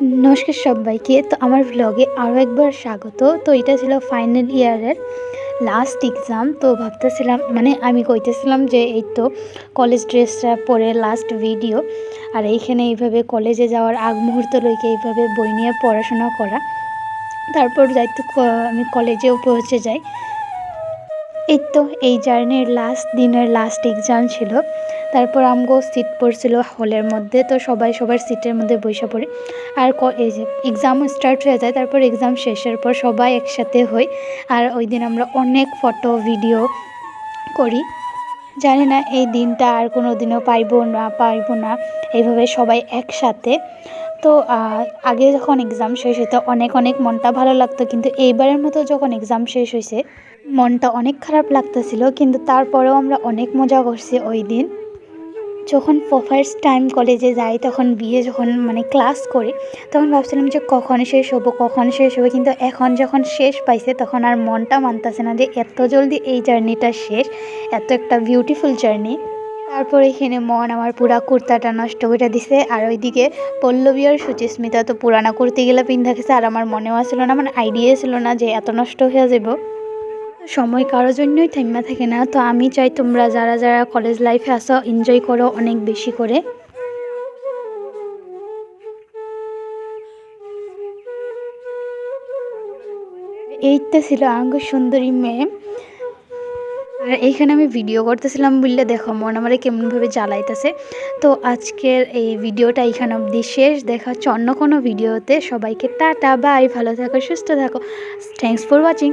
নমস্কার সবাইকে। তো আমার ভ্লগে আরও একবার স্বাগত। তো এটা ছিল ফাইনাল ইয়ারের লাস্ট এক্সাম। তো ভাবতেছিলাম আমি কইতেছিলাম যে এই তো কলেজ ড্রেসটা পরে লাস্ট ভিডিও, আর এইখানে এইভাবে কলেজে যাওয়ার আগ মুহূর্ত লইকে এইভাবে বই নিয়ে পড়াশোনা করা। তারপর যাইতো আমি কলেজেও পৌঁছে যাই। এই তো এই জার্নির লাস্ট দিনের লাস্ট এক্সাম ছিল। তারপর আমগো সিট পড়ছিল হলের মধ্যে, তো সবাই সবার সিটের মধ্যে বসে পড়ি। আর এই যে এক্সাম স্টার্ট হয়ে যায়, তারপর এক্সাম শেষের পর সবাই একসাথে হই। আর ওই দিন আমরা অনেক ফটো ভিডিও করি। জানি না এই দিনটা আর কোনো দিনও পাইব না এইভাবে সবাই একসাথে। তো আগে যখন এক্সাম শেষ হইতো অনেক অনেক মনটা ভালো লাগতো, কিন্তু এইবারের মতো যখন এক্সাম শেষ হয়েছে মনটা অনেক খারাপ লাগতেছিল। কিন্তু তারপরেও আমরা অনেক মজা করছি ওই দিন। যখন ফার্স্ট টাইম কলেজে যাই, তখন যখন ক্লাস করি, তখন ভাবছিলাম যে কখন শেষ হবে, কিন্তু এখন যখন শেষ পাইছে তখন আর মনটা মানতেছে না যে এত জলদি এই জার্নিটা শেষ, এত একটা বিউটিফুল জার্নি। তারপর এখানে মন আমার পুরা কুর্তাটা নষ্ট করে দিছে, আর ওইদিকে পল্লবী আর সুচিস্মিতা তো পুরানা কুর্তিগুলো পিন্ধা গেছে, আর আমার মনেও ছিল না, আইডিয়া ছিল না যে এত নষ্ট হয়ে যাব। সময় কারোর জন্যই থেমা থাকে না। তো আমি চাই তোমরা যারা যারা কলেজ লাইফে আসো এনজয় করো অনেক বেশি করে। এইটা ছিল আঙ্গ সুন্দরী মেয়ে। আর এইখানে আমি ভিডিও করতেছিলাম বললে দেখো মন আমারে কেমনভাবে জ্বালাইতেছে। তো আজকের এই ভিডিওটা এইখানে অবধি শেষ। দেখা হচ্ছে অন্য কোনো ভিডিওতে। সবাইকে টাটা, বাই, ভালো থাকো, সুস্থ থাকো। Thanks for watching.